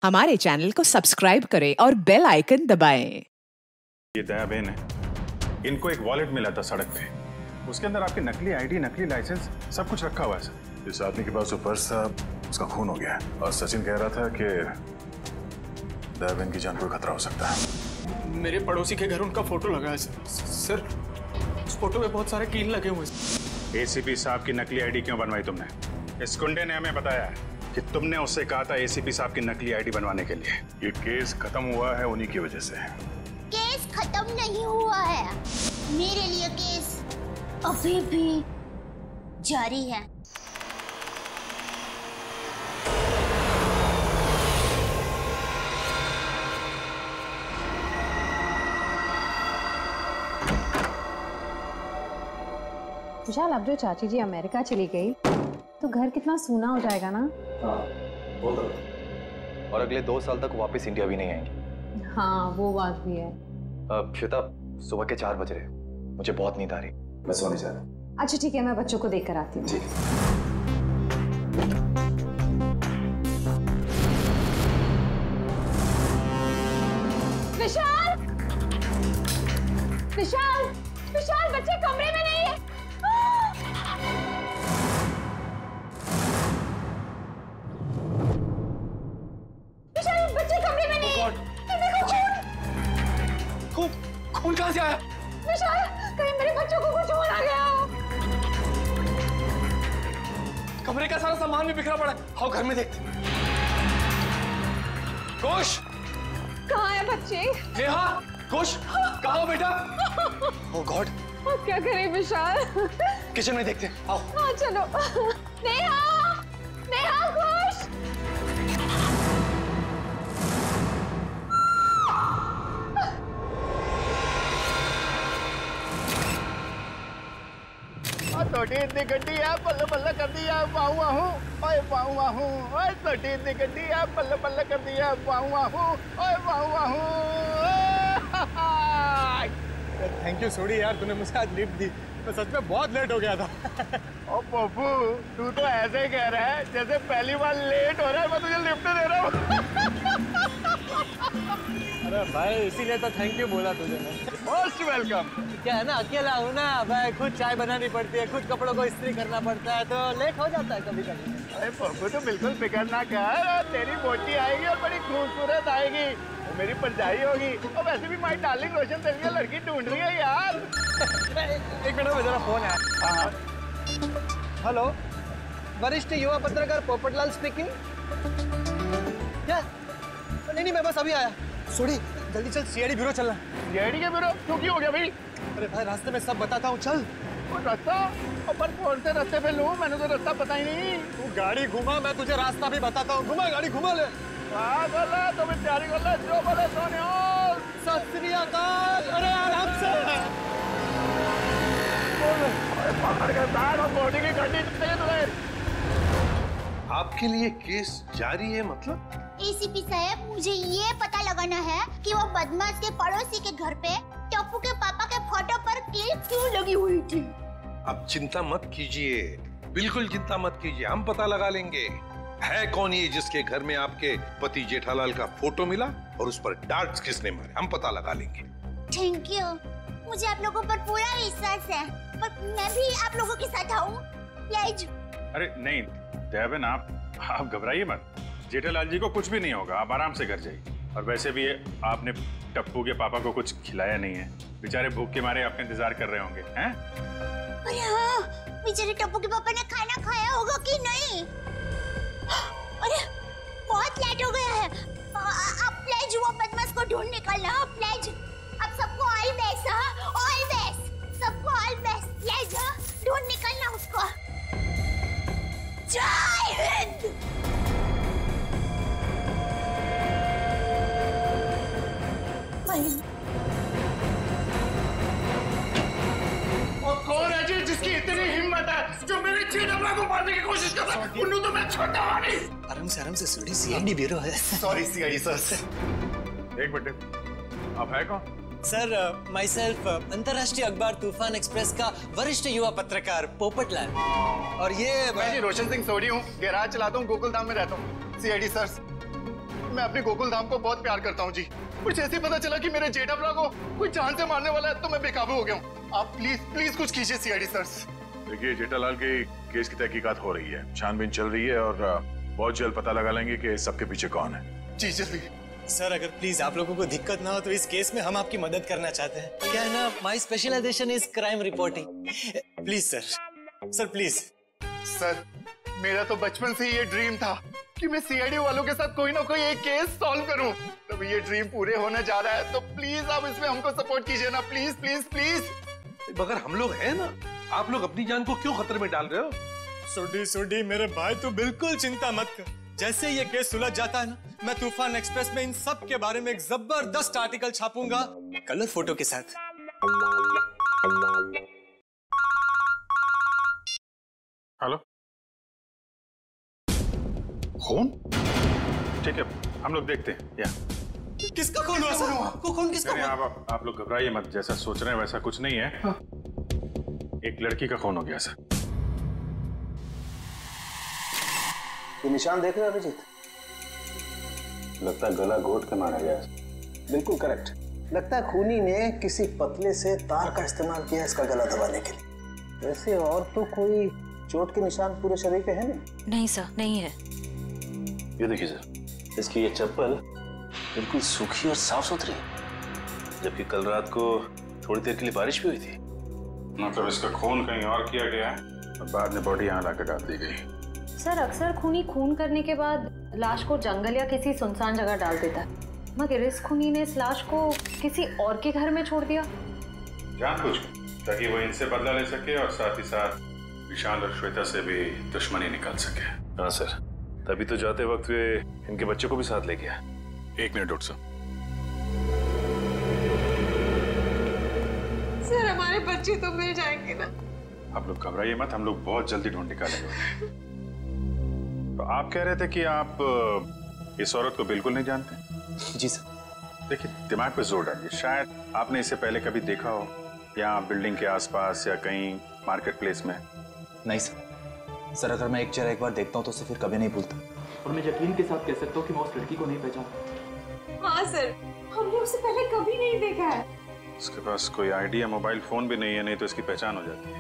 हमारे चैनल को सब्सक्राइब करें और बेल आइकन दबाएं। ये दया बहन है, इनको एक वॉलेट मिला था सड़क पे, उसके अंदर आपकी नकली आईडी, नकली लाइसेंस सब कुछ रखा हुआ है सर। इस आदमी के पास जो पर्स था उसका खून हो गया है और सचिन कह रहा था कि दया बहन की जान को खतरा हो सकता है। मेरे पड़ोसी के घर उनका फोटो लगा है सर। उस फोटो में बहुत सारे कील लगे हुए हैं। एसीपी साहब की नकली आईडी क्यों बनवाई तुमने? इस गुंडे ने हमें बताया कि तुमने उससे कहा था एसीपी साहब की नकली आईडी बनवाने के लिए। ये केस खत्म हुआ है उन्हीं की वजह से। केस खत्म नहीं हुआ है, मेरे लिए केस अभी भी जारी है। विशाल, अब जो चाची जी अमेरिका चली गई तो घर कितना सूना हो जाएगा ना। हाँ, और अगले 2 साल तक वापस इंडिया भी नहीं आएंगे। हाँ, वो बात भी है। श्वेता, सुबह के 4 बज रहे, मुझे बहुत नींद आ रही, मैं सोने जा रहा हूँ। अच्छा ठीक है, मैं बच्चों को देख कर आती हूँ। ठीक। विशाल, विशाल, विशाल, बच्चे कमरे में नहीं है। विशाल, बच्चे कमरे में नहीं है। देखो खून कहाँ से आया? विशाल, कहीं मेरे बच्चों को कुछ हो ना गया हो। कमरे का सारा सामान भी बिखरा पड़ा है। आओ घर में देखते। घोष, कहाँ है बच्चे? नेहा, घोष, कहाँ हो बेटा? ओह गॉड, अब क्या करें विशाल? किचन में देखते हैं। आओ। हाँ चलो। नेहा, नेहा, घोष। छोटी इतनी गड्डी है, बल्ले बल्ले कर दिया, वाहू वाहू, ओए वाहू वाहू, ओए छोटी इतनी गड्डी है, बल्ले बल्ले कर दिया, वाहू वाहू, ओए वाहू वाहू। थैंक यू सोडी यार, तूने मुझे आज लिफ्ट दी। मैं सच में बहुत लेट हो गया था। ओ पप्पू, तू तो ऐसे ही कह रहा है जैसे पहली बार लेट हो रहा है मैं तुझे लिफ्ट दे रहा हूँ। अरे भाई, इसीलिए तो थैंक यू बोला तुझे मैं। Most welcome. क्या है ना, अकेला हूँ ना भाई, खुद चाय बनानी पड़ती है, खुद कपड़ों को इस्त्री करना पड़ता है, तो लेट हो जाता है कभी कभी। अरे पप्पू, तो बिल्कुल फिक्र ना कर, तेरी बोटी आएगी और बड़ी खूबसूरत आएगी, वो मेरी परछाई होगी। और वैसे भी माय डार्लिंग रोशन तेरे लिए लड़की ढूंढ रही है यार। एक मिनट में जरा फोन है। हाँ, हेलो, वरिष्ठ युवा पत्रकार पोपटलाल स्पीकिंग। क्या? नहीं, मैं बस अभी आया। सोडी, जल्दी चल, सीआईडी ब्यूरो चलना। सीआईडी के ब्यूरो? क्यों, क्या हो गया भाई? अरे भाई, रास्ते में सब बताता हूँ, चल। और रास्ता? पर कौन से रास्ते पे लूं? मैंने तो रास्ता पता ही नहीं। तू गाड़ी घुमा, मैं तुझे रास्ता भी बताता हूँ। घुमा, गाड़ी घुमा ले। तो मैं तैयारी कर ला, जो बोले सोने। सत श्री अकाल। अरे आराम से। पकड़ के बैठ और बॉडी की गड्डी चाहिए तुम्हें। आपके लिए केस जारी है मतलब? एसीपी साहब, मुझे ये पता लगाना है कि वो बदमाश के पड़ोसी के घर पे टप्पू के पापा के फोटो पर क्लिप क्यों लगी हुई थी। अब चिंता मत कीजिए, बिल्कुल चिंता मत कीजिए, हम पता लगा लेंगे है कौन ये जिसके घर में आपके पति जेठालाल का फोटो मिला और उस पर डार्ट्स किसने मारे, हम पता लगा लेंगे। थैंक यू, मुझे आप लोगों पर पूरा विश्वास है, पर मैं भी आप लोगों के साथ आऊं प्लीज। अरे नहीं दया बहन, आप घबराइए मत, जेठालाल जी को कुछ भी नहीं होगा, आप आराम से घर जाइए। और वैसे भी आपने टप्पू के पापा को कुछ खिलाया नहीं है, बेचारे भूख के मारे आपका इंतजार कर रहे होंगे, हैं? अरे हाँ, बेचारे टप्पू के पापा ने खाना खाया होगा कि नहीं? अरे बहुत लेट हो गया है, आप प्लीज वो बदमाश को ढूंढ निकालना, प्लीज। आप सबको ऑल बेस्ट, ऑल बेस्ट, सबको ऑल बेस्ट, प्लीज ढूंढ निकालना उसको। जय हिंद। और कौन है जी जिसकी इतनी हिम्मत है जो मेरे चेहरे को मारने की कोशिश कर रहा है? उन्होंने तो मैं छोटा नहीं। आराम से सोडी, सीआईडी ब्यूरो है। Sorry CID sir. एक मिनट, आप है कौन? सर, माई सेल्फ अंतर्राष्ट्रीय अखबार तूफान एक्सप्रेस का वरिष्ठ युवा पत्रकार पोपटलाल। और ये मैं जी रोशन सिंह सोडी हूँ, गैराज चलाता हूँ, गोकुलधाम में रहता हूँ। CID sir. मैं अपनी गोकुल धाम को बहुत प्यार करता हूँ जी। और जैसे ही पता चला कि मेरे जेठाभरा को कोई जान से मारने वाला है तो मैं बेकाबू हो गया हूँ। आप प्लीज प्लीज कुछ कीजिए सीआईडी सर। देखिए जेठालाल के केस की तहकीकात हो रही है, छानबीन चल रही है और बहुत जल्द पता लगा लेंगे कि सबके पीछे कौन है। जी जल्दी। सर अगर प्लीज आप लोगों को दिक्कत ना हो तो इस केस में हम आपकी मदद करना चाहते हैं। क्या है ना, my specialisation is crime reporting. Please sir please. Sir मेरा तो बचपन से ये ड्रीम था कि मैं सीआईडी वालों के साथ कोई ना कोई एक केस सॉल्व करूं। तो ये ड्रीम पूरे होने जा रहा है, तो प्लीज आप इसमें हमको सपोर्ट कीजिए ना, प्लीज प्लीज प्लीज। मगर हम लोग हैं ना, आप लोग अपनी जान को क्यों खतरे में डाल रहे हो? सुडी मेरे भाई तू बिल्कुल चिंता मत कर। जैसे ये केस सुलझ जाता है ना, मैं तूफान एक्सप्रेस में इन सब के बारे में एक जबरदस्त आर्टिकल छापूंगा कलर फोटो के साथ। हेलो, खून? ठीक है, हम लोग देखते हैं। या किसका खून हुआ सर? खून किसका हुआ? आप लोग घबराइए मत, जैसा सोच रहे हैं वैसा कुछ नहीं है। हाँ। एक लड़की का खून हो गया सर। ये निशान देख रहे हो अभिजीत? लगता है गला घोट के मारा गया। बिल्कुल करेक्ट। लगता है खूनी ने किसी पतले से तार का इस्तेमाल किया इसका गला दबाने के लिए। वैसे और तो कोई चोट के निशान पूरे शरीर पे है नहीं? नहीं सर, नहीं है। ये देखिए सर, इसकी ये चप्पल बिल्कुल सूखी और साफ सुथरी, जबकि कल रात को थोड़ी देर के लिए बारिश भी हुई थी। मतलब इसका खून कहीं और किया गया है और बाद में बॉडी यहाँ लाकर डाल दी गई। सर अक्सर खूनी खून करने के बाद लाश को जंगल या किसी सुनसान जगह डाल देता है, मगर इस खूनी ने इस लाश को किसी और के घर में छोड़ दिया जानबूझकर, ताकि वो इनसे बदला ले सके और साथ ही साथ विशाल और श्वेता से भी दुश्मनी निकाल सके। हाँ सर, तभी तो जाते वक्त वे इनके बच्चे को भी साथ ले गया। 1 मिनट डॉक्टर साहब। सर हमारे बच्चे तो मिल जाएंगे ना? आप लोग घबराइए मत, हम लोग बहुत जल्दी ढूंढ निकालेंगे। तो आप कह रहे थे कि आप इस औरत को बिल्कुल नहीं जानते? जी सर। देखिए दिमाग पे जोर डालिए, शायद आपने इसे पहले कभी देखा हो, या बिल्डिंग के आसपास या कहीं मार्केट प्लेस में। नहीं सर, अगर मैं एक चेहरा एक बार देखता हूँ तो उसे फिर कभी नहीं भूलता। और मैं यकीन के साथ कह सकता हूँ कि मैं उस लड़की को नहीं पहचानता। हाँ सर, हमने उसे पहले कभी नहीं देखा है। उसके पास कोई आईडी या मोबाइल फोन भी नहीं है, नहीं तो इसकी पहचान हो जाती है।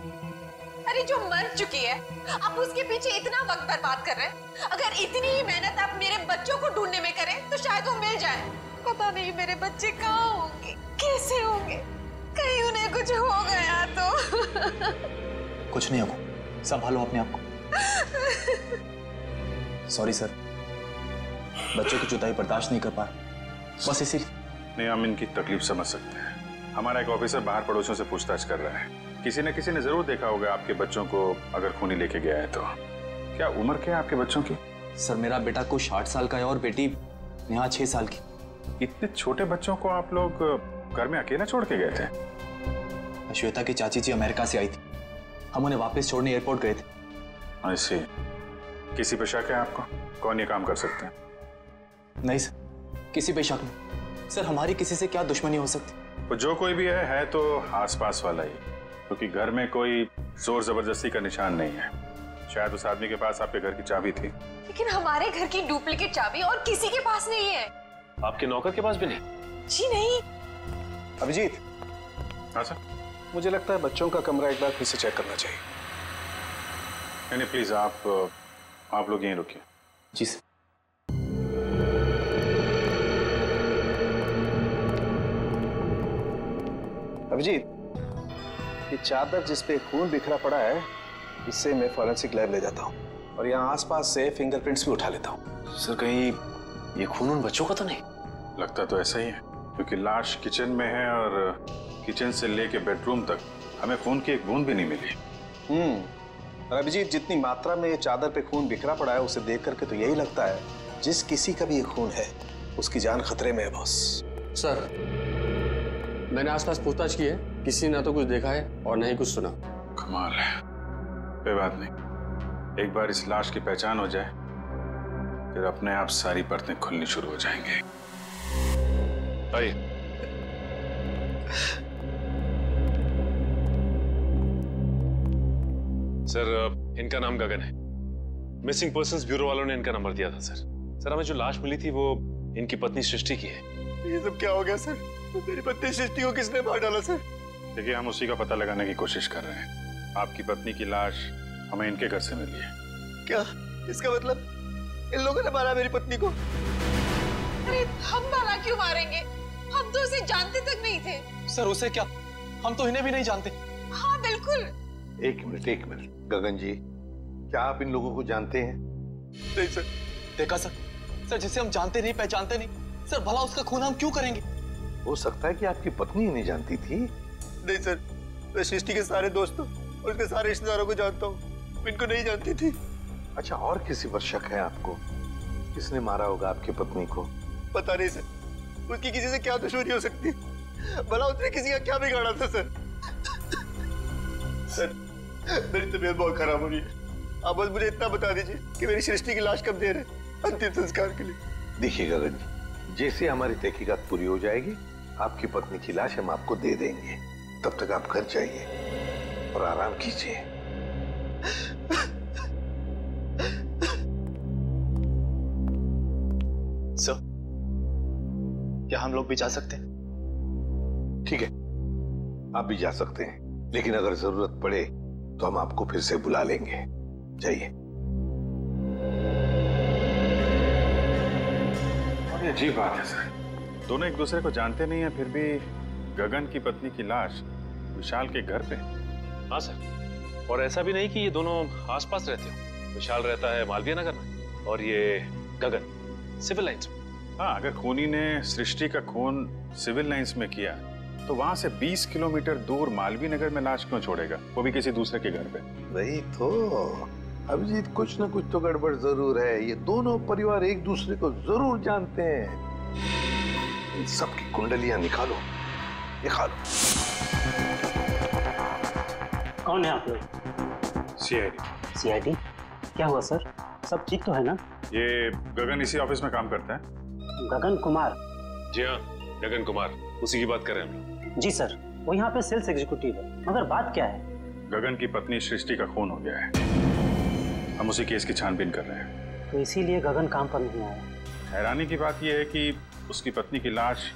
अरे जो मर चुकी है, आप उसके पीछे इतना वक्त बर्बाद कर रहे हैं। अगर इतनी ही मेहनत आप मेरे बच्चों को ढूंढने में करें तो शायद वो मिल जाए। पता नहीं मेरे बच्चे कहाँ होंगे, कैसे होंगे, कहीं उन्हें कुछ हो गया तो। कुछ नहीं होगा, संभालो अपने आप को। सॉरी सर, बच्चों की जुदाई बर्दाश्त नहीं कर पा, बस इसीलिए। नहीं, हम इनकी तकलीफ समझ सकते हैं। हमारा एक ऑफिसर बाहर पड़ोसियों से पूछताछ कर रहा है। किसी न किसी ने जरूर देखा होगा आपके बच्चों को, अगर खूनी लेके गया है तो। क्या उम्र क्या है आपके बच्चों की? सर मेरा बेटा को 60 साल का है और बेटी यहाँ 6 साल की। इतने छोटे बच्चों को आप लोग घर में अकेला छोड़ के गए थे? श्वेता की चाची जी अमेरिका से आई थी, हम उन्हें वापस छोड़ने एयरपोर्ट गए थे। ऐसे किसी पे शक है आपको? कौन ये काम कर सकते हैं? नहीं सर, किसी पे शक नहीं। सर हमारी किसी से क्या दुश्मनी हो सकती? तो जो कोई भी है तो आसपास वाला ही, क्योंकि घर में कोई जोर जबरदस्ती का निशान नहीं है। शायद उस आदमी के पास आपके घर की चाबी थी। लेकिन हमारे घर की डुप्लीकेट चाबी और किसी के पास नहीं है। आपके नौकर के पास भी नहीं? जी नहीं। अभिजीत। हाँ सर। मुझे लगता है बच्चों का कमरा एक बार फिर से चेक करना चाहिए। नहीं प्लीज आप लोग यहीं रुकिए। जी सर। अभिजीत, ये चादर जिस पे खून बिखरा पड़ा है, इससे मैं फॉरेंसिक लैब ले जाता हूँ और यहाँ आसपास से फिंगरप्रिंट्स भी उठा लेता हूँ। सर कहीं ये खून उन बच्चों का तो नहीं? लगता तो ऐसा ही है, क्योंकि लाश किचन में है और किचन से लेके बेडरूम तक हमें खून की एक बूंद भी नहीं मिली। और अभिजीत, जितनी मात्रा में ये चादर पे खून बिखरा पड़ा है उसे देख करके तो यही लगता है जिस किसी का भी ये खून है उसकी जान खतरे में है बॉस। सर मैंने आसपास पूछताछ की है, किसी ने ना तो कुछ देखा है और ना ही कुछ सुना। कमाल है। कोई बात नहीं, एक बार इस लाश की पहचान हो जाए फिर अपने आप सारी परतें खुलनी शुरू हो जाएंगी। आइए। सर इनका नाम गगन है। मिसिंग पर्संस ब्यूरो वालों ने इनका नंबर दिया था सर। सर हमें जो लाश मिली थी वो इनकी पत्नी सृष्टि की है। ये सब क्या हो गया सर? मेरी पत्नी सृष्टि को किसने मार डाला सर? देखिए, हम उसी का पता लगाने की कोशिश कर रहे हैं। आपकी पत्नी की लाश हमें इनके घर से मिली है। क्या इसका मतलब इन लोगों ने मारा मेरी पत्नी को? अरे हम भला क्यों मारेंगे? हम तो उसे जानते तक नहीं थे। सर उसे क्या? हम तो इन्हें भी नहीं जानते। हाँ बिल्कुल। एक मिनट गगन जी, क्या आप इन लोगों को जानते हैं? नहीं सर। देखा सर जिसे हम जानते नहीं पहचानते नहीं सर, भला उसका खून हम क्यों करेंगे? हो सकता है कि आपकी पत्नी नहीं जानती थी। नहीं सर, मैं सृष्टि के सारे दोस्तों और उसके सारे रिश्तेदारों को जानता हूँ, इनको नहीं जानती थी। अच्छा, और किसी पर शक है आपको? किसने मारा होगा आपकी पत्नी को? पता नहीं सर, उसकी किसी से क्या दुश्मनी हो सकती? भला उसने किसी का क्या बिगाड़ा था सर? सर मेरी तबीयत बहुत खराब हो रही है, आप बस मुझे इतना बता दीजिए कि मेरी सृष्टि की लाश कब दे रहे अंतिम संस्कार के लिए। देखिए गगन जी, जैसे हमारी तहकीकात पूरी हो जाएगी आपकी पत्नी की लाश हम आपको दे देंगे। तब तक आप घर जाइए और आराम कीजिए। सर, क्या हम लोग भी जा सकते हैं? ठीक है, आप भी जा सकते हैं, लेकिन अगर जरूरत पड़े तो हम आपको फिर से बुला लेंगे। जाइए। और ये अजीब बात है सर, दोनों एक दूसरे को जानते नहीं है, फिर भी गगन की पत्नी की लाश विशाल के घर पे। हाँ सर, और ऐसा भी नहीं कि ये दोनों आसपास रहते हो। विशाल रहता है मालवीय नगर में और ये गगन सिविल लाइंस में। हाँ, अगर खूनी ने सृष्टि का खून सिविल लाइंस में किया तो वहां से 20 किलोमीटर दूर मालवीय नगर में लाश क्यों छोड़ेगा, वो भी किसी दूसरे के घर पे? वही तो अभिजीत, कुछ ना कुछ तो गड़बड़ जरूर है। ये दोनों परिवार एक दूसरे को जरूर जानते हैं। इन सबकी कुंडलियां निकालो, निकालो। कौन है आप लोग? सीआईडी। क्या हुआ सर? सब ठीक तो है ना? ये गगन इसी ऑफिस में काम करता है। गगन कुमार? जी हाँ, गगन कुमार, उसी की बात कर रहे हैं हम लोग। जी सर, वो यहाँ पे सेल्स एग्जीक्यूटिव है। मगर बात क्या है? गगन की पत्नी सृष्टि का खून हो गया है, हम उसी केस की छानबीन कर रहे हैं। तो इसीलिए गगन काम पर नहीं आया। हैरानी की बात यह है कि उसकी पत्नी की लाश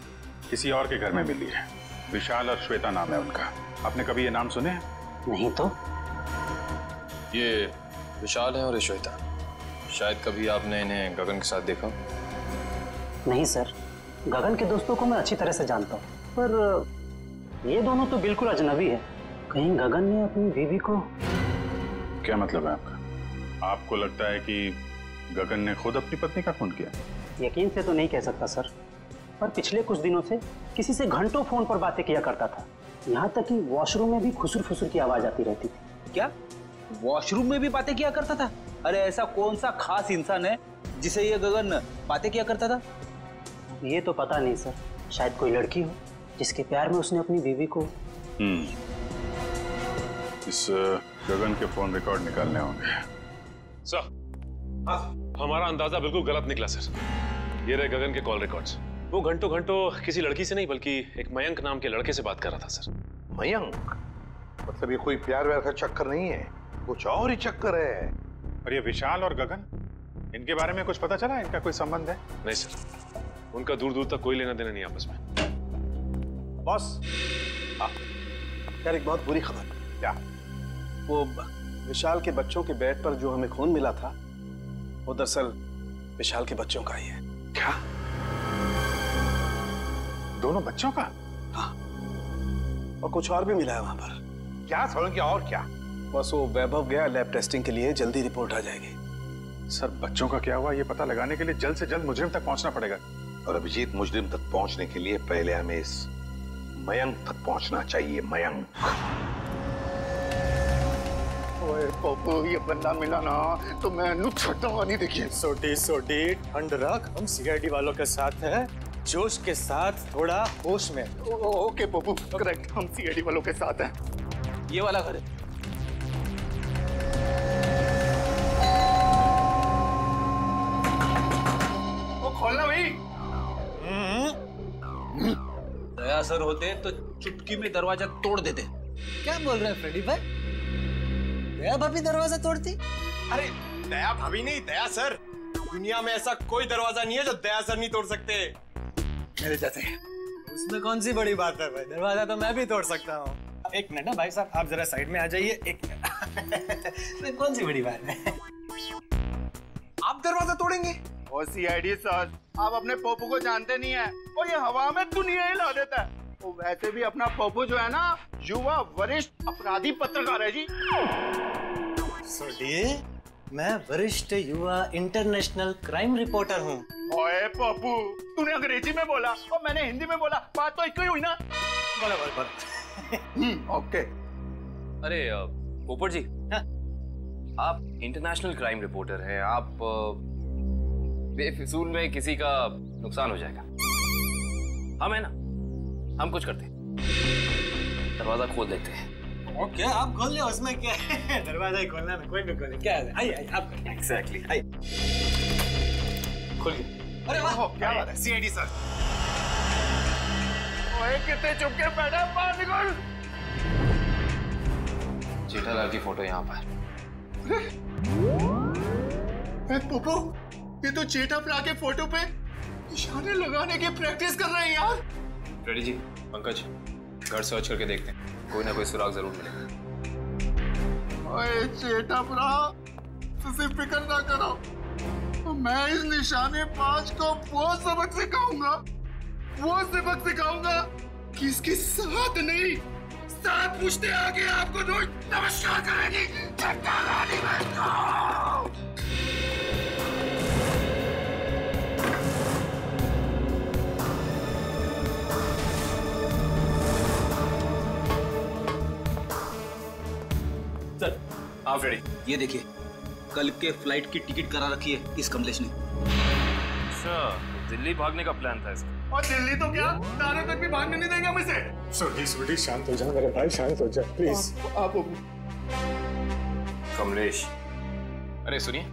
किसी और के घर में मिली है। विशाल और श्वेता नाम है उनका। आपने कभी ये नाम सुने हैं? नहीं तो। ये विशाल है और ये श्वेता। शायद कभी आपने इन्हें गगन के साथ देखा? नहीं सर, गगन के दोस्तों को मैं अच्छी तरह से जानता हूँ, पर ये दोनों तो बिल्कुल अजनबी है। कहीं गगन ने अपनी बीवी को... क्या मतलब है आपका? आपको लगता है कि गगन ने खुद अपनी पत्नी का खून किया? यकीन से तो नहीं कह सकता सर, पर पिछले कुछ दिनों से किसी से घंटों फोन पर बातें किया करता था। यहाँ तक कि वॉशरूम में भी खुसुर फुसुर की आवाज आती रहती थी। क्या वॉशरूम में भी बातें किया करता था? अरे ऐसा कौन सा खास इंसान है जिसे ये गगन बातें किया करता था? ये तो पता नहीं सर, शायद कोई लड़की हो जिसके प्यार में उसने अपनी बीवी को... इस गगन के फोन रिकॉर्ड निकालने होंगे। सर, हमारा अंदाजा बिल्कुल गलत निकला सर। ये रहे गगन के कॉल रिकॉर्ड्स। वो घंटों घंटों किसी लड़की से नहीं बल्कि एक मयंक नाम के लड़के से बात कर रहा था सर। मयंक? मतलब ये कोई प्यार व्यार का चक्कर नहीं है, कुछ और ही चक्कर है। और ये विशाल और गगन, इनके बारे में कुछ पता चला? इनका कोई संबंध है? नहीं सर, उनका दूर दूर तक कोई लेना देना नहीं आपस में। बॉस, यार एक बहुत बुरी खबर। क्या? वो विशाल के बच्चों के बेड पर जो हमें खून मिला था वो दरअसल विशाल के बच्चों का ही है। क्या? दोनों बच्चों का? हाँ, और कुछ और भी मिला है वहां पर। क्या समझ गया? और क्या? बस वो वैभव गया लैब टेस्टिंग के लिए, जल्दी रिपोर्ट आ जाएगी। सर, बच्चों का क्या हुआ ये पता लगाने के लिए जल्द से जल्द मुजरिम तक पहुंचना पड़ेगा। और अभिजीत, मुजरिम तक पहुंचने के लिए पहले हमें इस मयंक तक पहुंचना चाहिए। मयंक। ओए पप्पू, ये बंदा मिला ना तो मैं नु छटूंगा नहीं। देखिए सोटी ठंड रख, हम सीआईडी वालों के साथ हैं, जोश के साथ, थोड़ा होश में। ओके पप्पू, करेक्ट, हम सीआईडी वालों के साथ हैं। ये वाला घर है। खोलना भाई। दया सर होते तो चुटकी में दरवाजा तोड़ देते। क्या बोल रहे हैं फ्रेडी भाई? दया भाभी दरवाजा तोड़ती? अरे दया भाभी नहीं, दया सर। दुनिया में ऐसा कोई दरवाजा नहीं है जो दया सर नहीं तोड़ सकते मेरे जैसे। उसमें कौन सी बड़ी बात है भाई, दरवाजा तो मैं भी तोड़ सकता हूँ। एक मिनट ना भाई साहब, आप जरा साइड में आ जाइए। एक मिनट कौन सी बड़ी बात है, आप दरवाजा तोड़ेंगे? और सीआईडी सर, आप अपने पप्पू को जानते नहीं है, और ये हवा में दुनिया हिला देता है। तो वैसे भी अपना पप्पू जो है ना, युवा वरिष्ठ अपराधी पत्रकार है जी। सोडिए, मैं वरिष्ठ युवा इंटरनेशनल क्राइम रिपोर्टर हूँ। ओए पप्पू, तूने अंग्रेजी में बोला और मैंने हिंदी में बोला, बात तो एक ही हुई ना। बोला ओके। अरे पोपट जी, आप इंटरनेशनल क्राइम रिपोर्टर हैं, आप बेफिजूल में किसी का नुकसान हो जाएगा। हम है ना, हम कुछ करते हैं, दरवाजा खोल देते हैं। ओके, आप खोल ले, उसमें क्या है? दरवाजा ही खोलना है, कोई भी खोले, क्या है? आइए आप करिए। एग्जैक्टली, आइए खोलिए। अरे वाह, क्या बात है सीआईडी सर। ओए कितने चुप के बैठे, बाहर निकल। जेठालाल की फोटो यहाँ पर। पप्पू, ये तो जेठालाल के फोटो पे निशाने लगाने की प्रैक्टिस कर रहे हैं यार। रेडी जी, पंकज घर सर्च करके देखते हैं, कोई ना कोई सुराग जरूर मिलेगा। ओए जेठालाल, तुझे फिक्र ना करो, तो मैं इस निशानेबाज को वो सबक सिखाऊंगा कि इसके साथ नहीं, साथ पूछते आगे आपको रोज नमस्कार करेगी। सर आप रेडी? ये देखिए, कल के फ्लाइट की टिकट करा रखी है इस कमलेश ने। अच्छा, दिल्ली भागने का प्लान था इसका। और दिल्ली तो क्या, तारे तक भी भागने नहीं देंगे हम इसे। सोडी शांत हो जा मेरे भाई, शांत हो जा प्लीज। आप कमलेश, अरे सुनिए,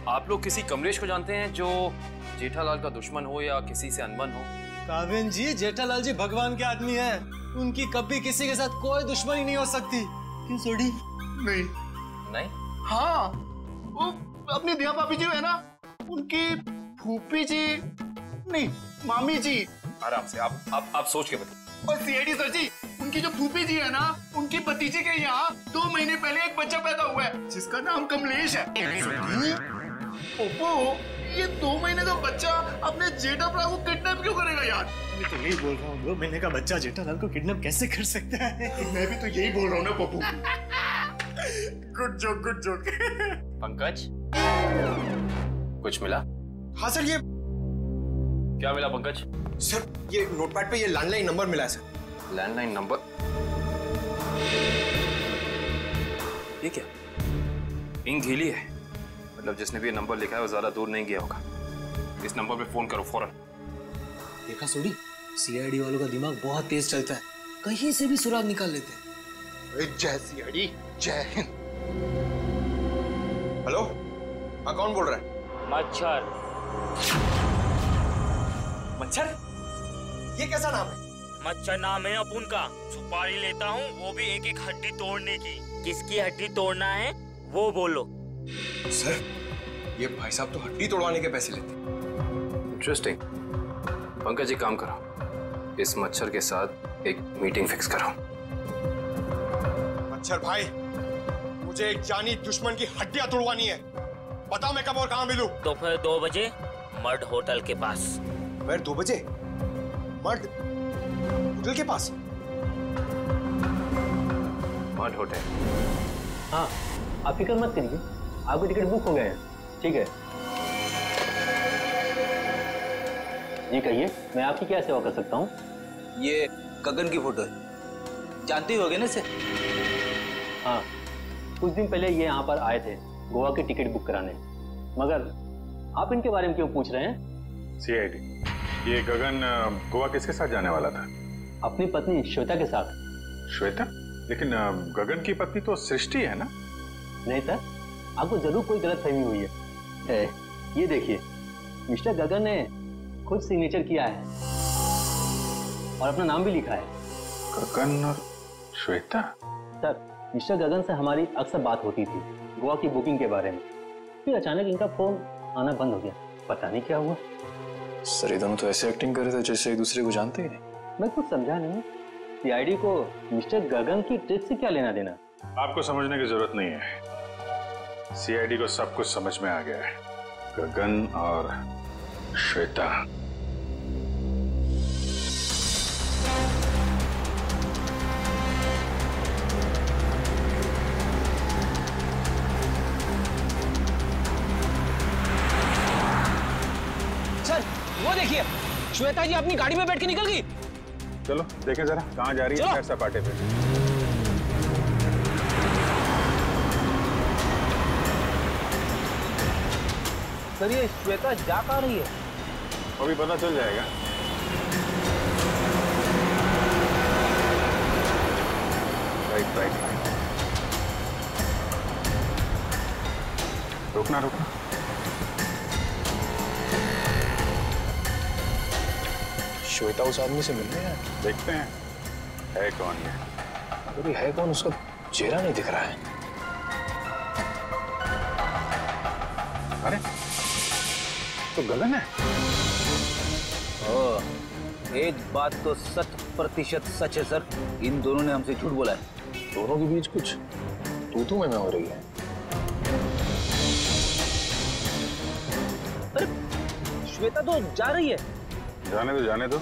आप लोग किसी कमलेश को जानते हैं जो जेठालाल का दुश्मन हो या किसी से अनबन हो? काबिन जी, जेठालाल जी भगवान के आदमी हैं, उनकी कभी किसी के साथ कोई दुश्मनी नहीं हो सकती। क्यों सोडी? नहीं? हाँ, वो अपनी दिया भाभी जी है ना, उनकी फूफी जी नहीं, मामी जी। आराम से, आप सोच के बताइए। और सीआईडी सर जी, उनकी जो फूफी जी है ना, उनकी भतीजे के यहाँ 2 महीने पहले एक बच्चा पैदा हुआ है जिसका नाम कमलेश है। ओप्पो, ये 2 महीने का बच्चा अपने जेठालाल को किडनैप क्यों करेगा यार? मैं तो यही बोल रहा हूँ, 2 महीने का बच्चा जेठालाल को किडनैप कैसे कर सकता है? मैं भी तो यही बोल रहा हूँ ना Pappu. Good joke, good joke. Pankaj, कुछ मिला? हाँ सर, ये क्या मिला पंकज? सर, ये नोटपैड पे ये लैंडलाइन नंबर मिला है सर। Landline number? ये क्या? इंक गीली है, मतलब जिसने भी ये नंबर लिखा है वो ज्यादा दूर नहीं गया होगा। इस नंबर पे फोन करो फौरन। देखा सोडी, सीआईडी वालों का दिमाग बहुत तेज चलता है, कहीं से भी सुराग निकाल लेते हैं। जय सीआईडी, जय हिंद। हेलो, हाँ कौन बोल रहा है? मच्छर। मच्छर? ये कैसा नाम है? मच्छर नाम है अपुन का। सुपारी लेता हूँ, वो भी एक एक हड्डी तोड़ने की। किसकी हड्डी तोड़ना है वो बोलो। सर, ये भाई साहब तो हड्डी तोड़वाने के पैसे लेते। इंटरेस्टिंग। पंकज, एक काम करो, इस मच्छर के साथ एक मीटिंग फिक्स करो। मच्छर भाई, मुझे एक जानी दुश्मन की हड्डियां तोड़वानी है, बताओ मैं कब और कहाँ मिलूं? दोपहर 2 बजे मर्ड होटल के पास। दोपहर 2 बजे मर्ड होटल के पास? Mud hotel? हाँ, आप फिक्र मत करिए, आपके टिकट बुक हो गए हैं। ठीक है जी, कहिए मैं आपकी क्या सेवा कर सकता हूँ? ये गगन की फोटो है, जानते ही होगे ना इसे? हाँ, कुछ दिन पहले ये यहाँ पर आए थे गोवा की टिकट बुक कराने, मगर आप इनके बारे में क्यों पूछ रहे हैं? सीआईडी, ये गगन गोवा किसके साथ जाने वाला था? अपनी पत्नी श्वेता के साथ। श्वेता? लेकिन गगन की पत्नी तो सृष्टि है ना? नहीं सर, आपको जरूर कोई गलतफहमी हुई है। ये देखिए, मिस्टर गगन ने खुद सिग्नेचर किया है और अपना नाम भी लिखा है। गगन और श्वेता? सर, मिस्टर गगन से हमारी अक्सर बात होती थी गोवा की बुकिंग के बारे में, फिर अचानक इनका फोन आना बंद हो गया, पता नहीं क्या हुआ। सर ये दोनों तो ऐसे एक्टिंग कर रहे थे जैसे एक दूसरे को जानते ही नहीं। मैं कुछ समझा नहीं, सीआईडी को मिस्टर गगन की ट्रिक से क्या लेना देना? आपको समझने की जरूरत नहीं है, सीआईडी को सब कुछ समझ में आ गया है। गगन और श्वेता। सर वो देखिए, श्वेता जी अपनी गाड़ी में बैठ के निकल गई। चलो देखें जरा कहाँ जा रही है सैर सपाटे पे। सर ये श्वेता जा कहाँ रही है? अभी पता चल जाएगा। राइट राइट राइट, रुकना रुकना। श्वेता उस आदमी से मिलने है, देखते हैं है कौन ये। अरे है कौन, उसका चेहरा नहीं दिख रहा है। अरे तो गगन है। एक बात तो 100% सच है सर, इन दोनों ने हमसे झूठ बोला है। दोनों के बीच कुछ तू में हो रही है। अरे श्वेता तो जा रही है। जाने दो जाने दो।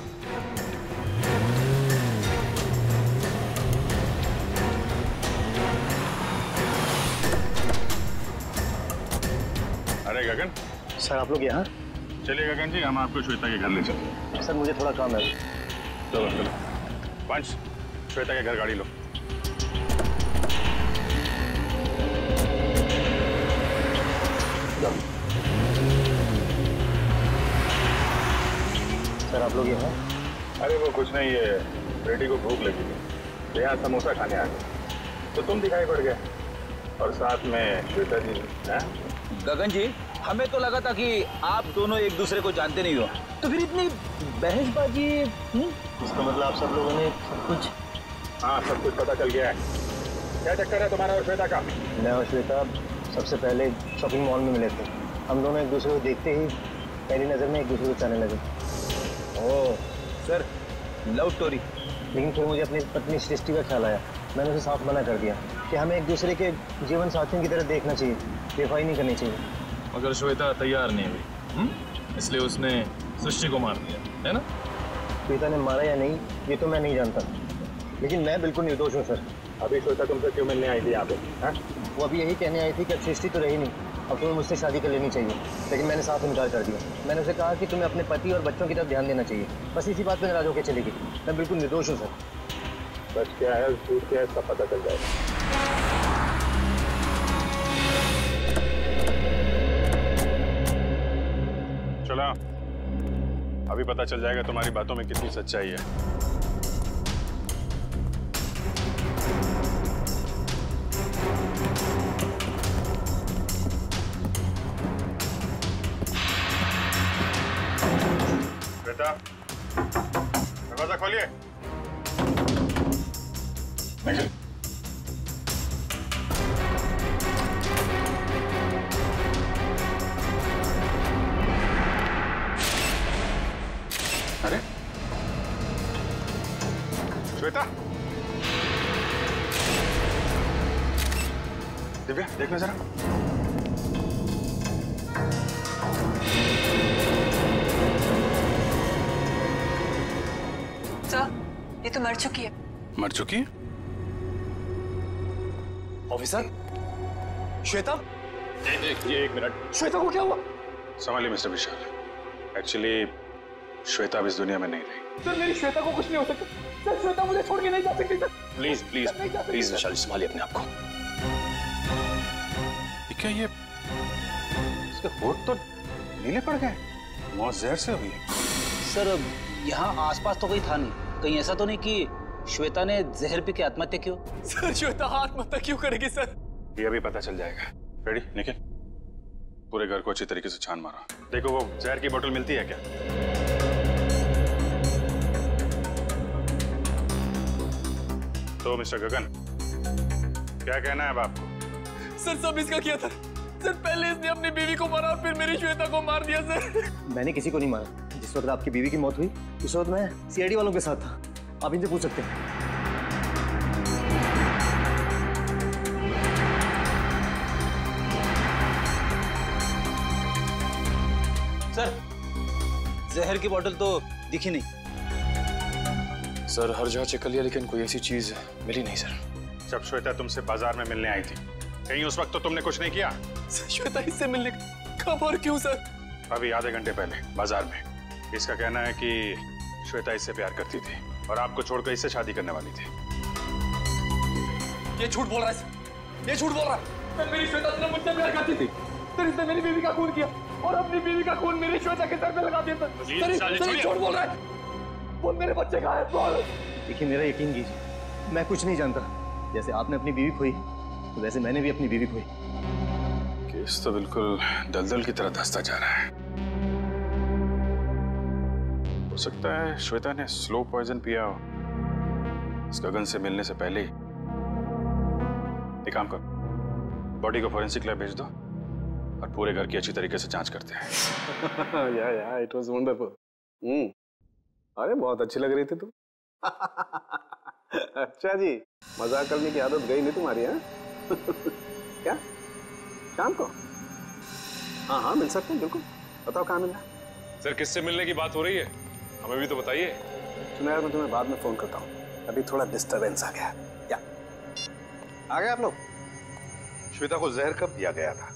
अरे गगन। सर आप लोग यहाँ? चलिए गगन जी, हम आपको श्वेता के घर ले चलते हैं। सर मुझे थोड़ा काम है। चलो चलो पंच, श्वेता के घर गाड़ी लो। सर आप लोग यहाँ? अरे वो कुछ नहीं, ये बेटी को भूख लगी थी, यहाँ समोसा खाने आ गए तो तुम दिखाई पड़ गए, और साथ में श्वेता जी। गगन जी हमें तो लगा था कि आप दोनों एक दूसरे को जानते नहीं हो, तो फिर इतनी बहसबाजी। इसका मतलब आप सब लोगों ने सब कुछ? हाँ सब कुछ पता चल गया है। क्या चक्कर है तुम्हारा और श्वेता का? मैं और श्वेता सबसे पहले शॉपिंग मॉल में मिले थे। हम दोनों एक दूसरे को देखते ही पहली नज़र में एक दूसरे को चाहने लगे। Oh sir, love story. लेकिन फिर मुझे अपनी पत्नी सृष्टि का ख्याल आया। मैंने उसे साफ मना कर दिया कि हमें एक दूसरे के जीवन साथियों की तरह देखना चाहिए, बेवफाई नहीं करनी चाहिए। मगर श्वेता तैयार नहीं हुई, इसलिए उसने सृष्टि को मार दिया, है ना? श्वेता ने मारा या नहीं ये तो मैं नहीं जानता, लेकिन मैं बिल्कुल निर्दोष हूँ सर। अभी श्वेता तुमसे क्यों मिलने आई थी यहाँ पे? वो अभी यही कहने आई थी कि अब सृष्टि तो रही नहीं, अब तुम्हें मुझसे शादी कर लेनी चाहिए। लेकिन मैंने साफ इनकार कर दिया। मैंने उसे कहा कि तुम्हें अपने पति और बच्चों की तरफ ध्यान देना चाहिए। बस इसी बात पे नाराज होकर चली गई। मैं बिल्कुल निर्दोष हूँ सर। सच क्या है झूठ क्या है सब पता चल जाएगा। चलो अभी पता चल जाएगा तुम्हारी बातों में कितनी सच्चाई है। बेटा दरवाजा खोलिए। अरे श्वेता, दिव्या देखना जरा। सर ये तो मर चुकी है। मर चुकी है? ऑफिसर श्वेता, ये एक मिनट। श्वेता को क्या हुआ? संभालिए मिस्टर विशाल। एक्चुअली श्वेता अब इस दुनिया में नहीं रही। सर मेरी श्वेता को कुछ नहीं हो सकता। सर श्वेता मुझे छोड़ के नहीं जा सकती सर। प्लीज प्लीज प्लीज विशाल, संभालिए अपने आप को। क्या ये इसके होठ तो नीले पड़ गए? मौत जहर से हुई? सर यहाँ आसपास तो कोई था नहीं, कहीं ऐसा तो नहीं कि श्वेता ने जहर पी के आत्महत्या की हो? सर श्वेता आत्महत्या क्यों करेगी सर? ये अभी पता चल जाएगा। रेडी निखिल, पूरे घर को अच्छी तरीके से छान मारो। देखो वो जहर की बोतल मिलती है क्या? तो मिस्टर गगन क्या कहना है अब आपको? सर सब इसका किया था। सर पहले इसने अपनी बीवी को मारा और फिर मेरी श्वेता को मार दिया सर। मैंने किसी को नहीं मारा। जिस वक्त आपकी बीवी की मौत हुई उस वक्त मैं सीआईडी वालों के साथ था। आप इनसे पूछ सकते हैं। सर जहर की बोतल तो दिखी नहीं। सर हर जगह चेक कर लिया लेकिन कोई ऐसी चीज मिली नहीं सर। जब श्वेता तुमसे बाजार में मिलने आई थी कहीं उस वक्त तो तुमने कुछ नहीं किया? श्वेता इससे मिलने कब और क्यों सर? अभी आधे घंटे पहले बाजार में। इसका कहना है कि श्वेता इससे प्यार करती थी और आपको छोड़कर इससे शादी करने वाली थी। ये झूठ बोल रहा है सर, ये झूठ बोल रहा है। सर मेरी श्वेता से मुझसे प्यार करती थी, फिर इसने मेरी बीवी का खून किया और अपनी बीवी का खून मेरी श्वेता के सर पे लगा दिया सर। झूठ बोल रहा है। बोल मेरे बच्चे कहाँ हैं? बोल। देखिए मेरा यकीन कीजिए, मैं कुछ नहीं जानता। जैसे आपने अपनी बीवी खोई तो वैसे मैंने भी अपनी बीवी खोई। केस तो बिल्कुल दलदल की तरह धंसता जा रहा है। हो सकता है श्वेता ने स्लो पॉइजन पिया हो इस गगन से मिलने से पहले ही। एक काम कर, बॉडी को फॉरेंसिक लैब भेज दो और पूरे घर की अच्छी तरीके से जांच करते हैं। या इट वाज वंडरफुल। अरे बहुत अच्छी लग रही थी तुम। अच्छा जी, मजाक करने की आदत गई नहीं तुम्हारी? हैं? क्या शाम को? हाँ हाँ मिल सकते हैं बिल्कुल। बताओ कहाँ मिलना? सर किससे मिलने की बात हो रही है, हमें भी तो बताइए। सुनो यार, मैं तुम्हें बाद में फोन करता हूँ, अभी थोड़ा डिस्टरबेंस आ गया। क्या आ गए आप लोग? श्वेता को जहर कब दिया गया था?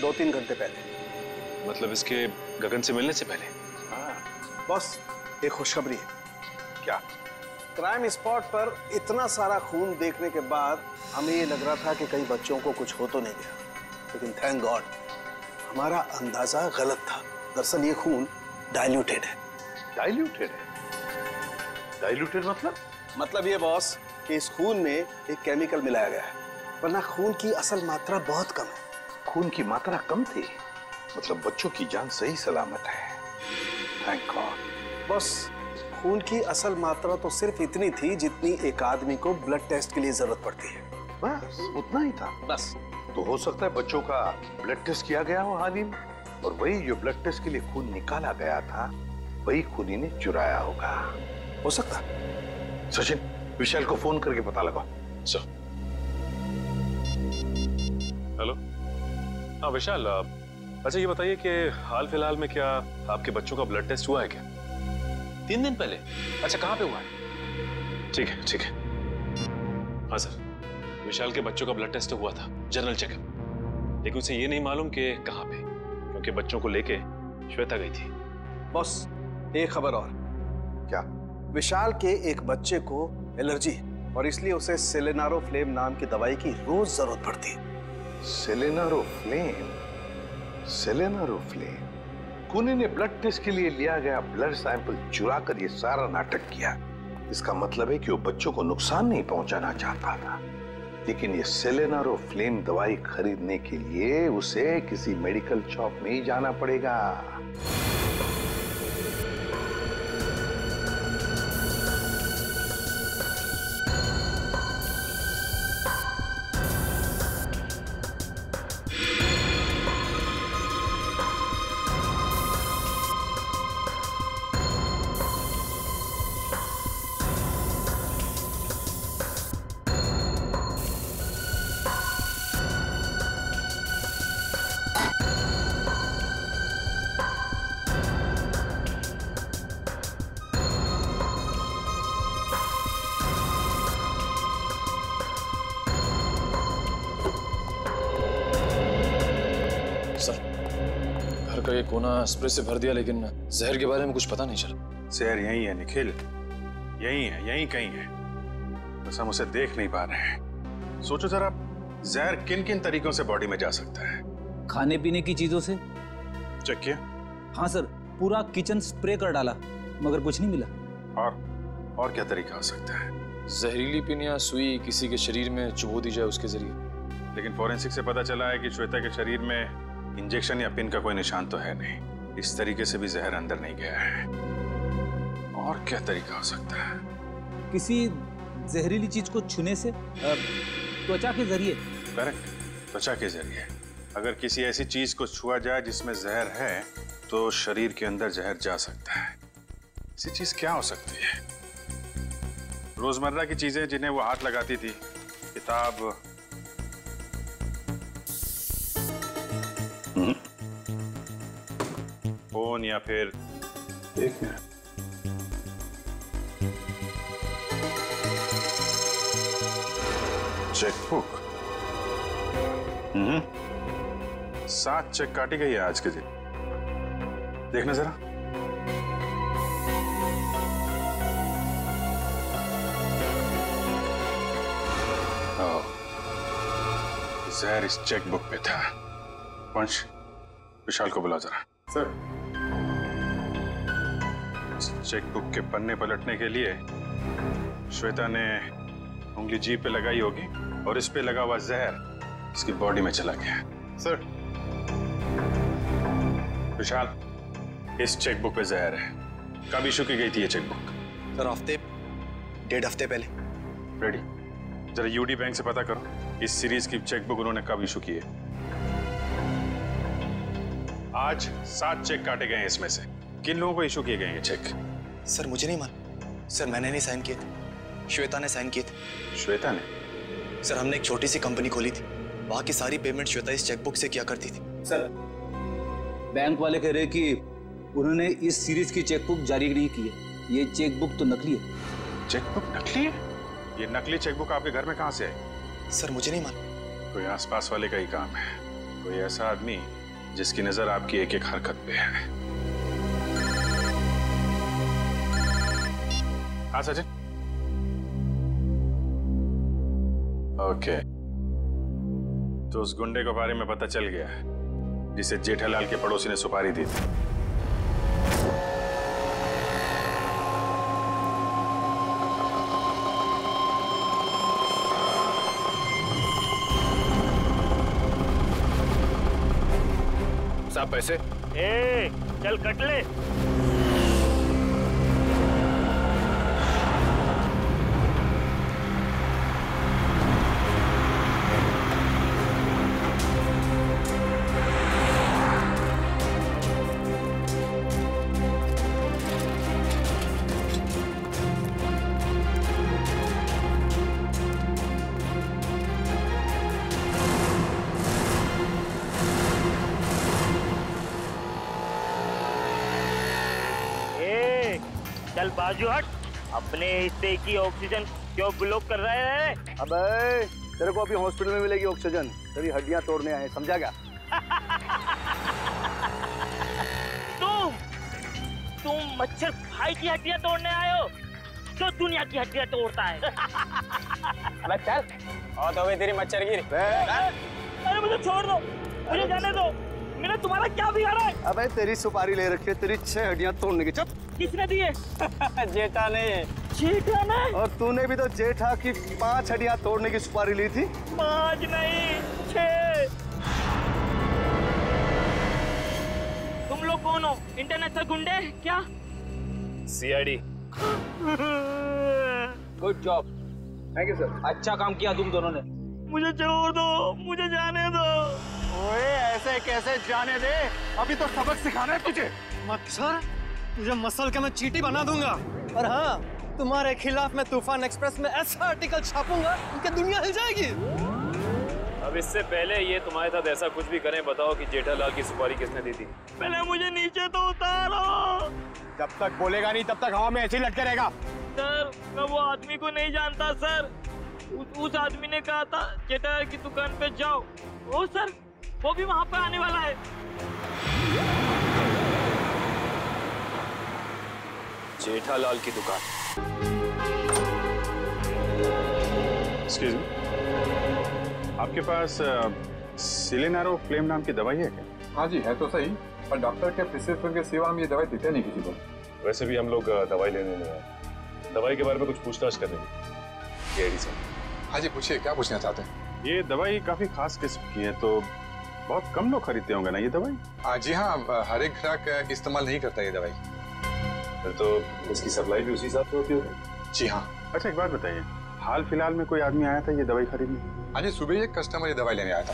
2-3 घंटे पहले। मतलब इसके गगन से मिलने से पहले? हाँ बॉस, एक खुशखबरी है। क्या? क्राइम स्पॉट पर इतना सारा खून देखने के बाद हमें ये लग रहा था कि कई बच्चों को कुछ हो तो नहीं गया, लेकिन थैंक गॉड हमारा अंदाजा गलत था। दरअसल ये खून डाइल्यूटेड है। डाइल्यूटेड है? डाइल्यूटेड मतलब ये बॉस कि इस खून में एक केमिकल मिलाया गया है, वरना खून की असल मात्रा बहुत कम है। खून की मात्रा कम थी, मतलब बच्चों की जान सही सलामत है। Thank God. बॉस खून की असल मात्रा तो सिर्फ इतनी थी जितनी एक आदमी को ब्लड टेस्ट के लिए जरूरत पड़ती है। बस उतना ही था? बस। तो हो सकता है बच्चों का ब्लड टेस्ट किया गया हो हाल ही में, और वही जो ब्लड टेस्ट के लिए खून निकाला गया था वही खूनी ने चुराया होगा। हो सकता। सचिन, विशाल को फोन करके पता लगाओ। सर। हेलो। हाँ विशाल, अच्छा ये बताइए कि हाल फिलहाल में क्या आपके बच्चों का ब्लड टेस्ट हुआ है क्या? 3 दिन पहले? अच्छा कहाँ पे हुआ है? ठीक है ठीक है। हाँ सर, विशाल के बच्चों का ब्लड टेस्ट हुआ था, जनरल चेकअप, लेकिन उसे ये नहीं मालूम कि कहाँ पे, क्योंकि बच्चों को लेके श्वेता गई थी। बॉस एक खबर और। क्या? विशाल के एक बच्चे को एलर्जी है और इसलिए उसे सेलेनारोफ्लेम नाम की दवाई की रोज जरूरत पड़ती है। सेलेनारोफ्लेम? सेलेनारोफ्लेम? खूनी ने ब्लड टेस्ट के लिए लिया गया ब्लड सैंपल चुरा कर ये सारा नाटक किया। इसका मतलब है कि वो बच्चों को नुकसान नहीं पहुंचाना चाहता था, लेकिन ये सेलेनारोफ्लेम दवाई खरीदने के लिए उसे किसी मेडिकल शॉप में ही जाना पड़ेगा। ये कोना स्प्रे से भर दिया, लेकिन जहर के बारे में कुछ पता नहीं चला। जहर यही है निखिल, यही है, यही कहीं है, बस हम उसे देख नहीं पा रहे हैं। सोचो जरा, जहर किन किन तरीकों से बॉडी में जा सकता है? खाने पीने की चीजों से। चेक किया? हाँ सर, पूरा किचन स्प्रे कर डाला मगर कुछ नहीं मिला। और क्या तरीका हो सकता है? जहरीली पिन या सुई किसी के शरीर में चुभो दी जाए उसके जरिए। लेकिन फॉरेंसिक से पता चला है कि श्वेता के शरीर में इंजेक्शन या पिन का कोई निशान तो है नहीं। इस तरीके से भी जहर अंदर नहीं गया है। और क्या तरीका हो सकता है? किसी जहरीली चीज को छूने से, त्वचा के जरिए। करेक्ट, त्वचा के जरिए। अगर किसी ऐसी चीज को छुआ जाए जिसमें जहर है तो शरीर के अंदर जहर जा सकता है। ऐसी चीज क्या हो सकती है? रोजमर्रा की चीजें जिन्हें वो हाथ लगाती थी, किताब, फोन, या फिर एक मिनट, चेकबुक। 7 चेक काटी गई है आज के दिन। देखना जरा। जहर इस चेकबुक पे था। वंश, विशाल को बुला जरा। सर। चेकबुक के पन्ने पलटने के लिए श्वेता ने उंगली जीभ पे लगाई होगी और इस पे लगा हुआ जहर इसकी बॉडी में चला गया। सर। विशाल, इस चेकबुक पे जहर है। कब इशू की गई थी ये चेकबुक? सर हफ्ते, 1.5 हफ्ते पहले। रेडी? जरा यूडी बैंक से पता करो इस सीरीज की चेकबुक उन्होंने कब इशू की है। आज 7 चेक काटे गए हैं इसमें से। किन लोगों को इशू किए गए हैं चेक? सर मुझे नहीं मालूम। सर मैंने नहीं साइन किए थे, श्वेता ने साइन किए थे। श्वेता ने? सर हमने एक छोटी सी कंपनी खोली थी, वहां की सारी पेमेंट श्वेता इस चेकबुक से किया करती थी। सर बैंक वाले कह रहे कि उन्होंने इस सीरीज की चेकबुक जारी नहीं की है। ये चेकबुक तो नकली है। चेकबुक नकली है? ये नकली चेकबुक आपके घर में कहां से आई? सर मुझे नहीं मालूम। कोई आसपास वाले का ही काम है। कोई ऐसा आदमी जिसकी नजर आपकी एक एक हरकत पे है। हाँ सचिन। ओके, तो उस गुंडे के बारे में पता चल गया जिसे जेठालाल के पड़ोसी ने सुपारी दी थी। साहब पैसे? ए, चल कट ले। चल बाजू हट। अपने हिस्से की ऑक्सीजन क्यों ब्लॉक कर रहे हैं? अबे तेरे को अभी हॉस्पिटल में मिलेगी ऑक्सीजन, तेरी हड्डियां तोड़ने आए, समझा क्या? तुम मच्छर भाई की हड्डियां तोड़ने आए हो जो दुनिया की हड्डियां तोड़ता है। अबे चल और तो तेरी मच्छर गिरी। अरे मुझे छोड़ दो, मुझे जाने दो। मैंने तुम्हारा क्या बिगाड़ा है? अबे तेरी सुपारी ले रखी है, तेरी 6 हड्डियां तोड़ने की। चुप। किसने दिए? जेठा ने। जेठा ने? और तूने भी तो जेठा की 5 हड्डियां तोड़ने की सुपारी ली थी। 5 नहीं 6। तुम लोग कौन हो? इंटरनेशनल गुंडे क्या? CID. Good job. Thank you sir. अच्छा काम किया तुम दोनों ने। मुझे छोड़ दो, मुझे जाने दो। ओए ऐसे कैसे जाने दे? अभी तो सबक सिखाना है तुझे। मच्छर, तुझे मसल के मैं चींटी बना दूंगा। और हाँ, तुम्हारे खिलाफ मैं तूफान एक्सप्रेस में ऐसा आर्टिकल छापूंगा कि दुनिया हिल जाएगी। अब इससे पहले ये तुम्हारे साथ ऐसा कुछ भी करें, बताओ कि जेठालाल की सुपारी किसने दी थी? पहले मुझे नीचे तो उतारो। जब तक बोलेगा नहीं तब तक हवा में ऐसे ही लटके रहेगा। सर मैं वो आदमी को नहीं जानता सर। उस आदमी ने कहा था जेठालाल की दुकान पे जाओ। ओ सर, वो भी वहां पे आने वाला है। जेठालाल की दुकान? एक्सक्यूज मी, आपके पास सिलेनारो फ्लेम नाम की दवाई है क्या? हाँ जी है तो सही, पर डॉक्टर के प्रिस्क्रिप्शन के सिवा हम ये दवाई देते नहीं किसी को। वैसे भी हम लोग दवाई लेने नहीं आए, दवाई के बारे में कुछ पूछताछ करने की। ये सर। हाँ जी पूछिए, क्या पूछना चाहते हैं? ये दवाई काफी खास किस्म की है, तो बहुत कम लोग खरीदते होंगे ना ये दवाई? जी हाँ, हर एक ग्राहक इस्तेमाल नहीं करता ये दवाई। फिर तो इसकी सप्लाई भी उसी हिसाब से होती होगी। जी हाँ। अच्छा एक बात बताइए, हाल फिलहाल में कोई आदमी आया था ये दवाई खरीदने? हाँ जी, सुबह एक कस्टमर ये दवाई लेने आया था।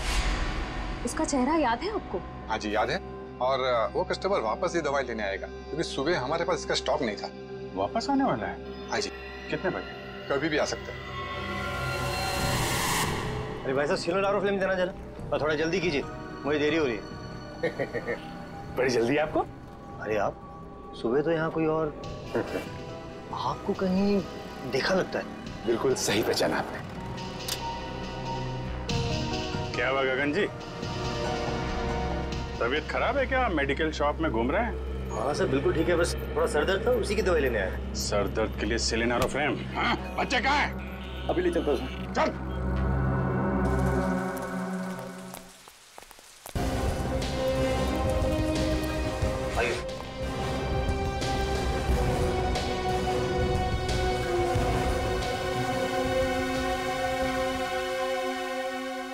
उसका चेहरा याद है आपको? हाँ जी याद है, और वो कस्टमर वापस ही दवाई लेने आएगा क्योंकि सुबह हमारे पास इसका स्टॉक नहीं था। वापस आने वाला है? हाँ जी। कितने बजे? कभी भी आ सकता है। अरे भाई साहब सिलो लारो फिल्म देना जरा, और थोड़ा जल्दी कीजिए, मुझे देरी हो रही है। बड़ी जल्दी है आपको? अरे आप सुबह तो यहाँ कोई और आपको कहीं देखा लगता है। बिल्कुल सही पहचाना आपने। क्या हुआ गगन जी, तबीयत खराब है क्या? मेडिकल शॉप में घूम रहे हैं? हाँ सर बिल्कुल ठीक है, बस थोड़ा सर दर्द था, उसी की दवाई लेने आया। सर दर्द के लिए सिलिनारोफ्रेम? हाँ, बच्चे कहाँ हैं? अभी ले चलता हूँ। चल।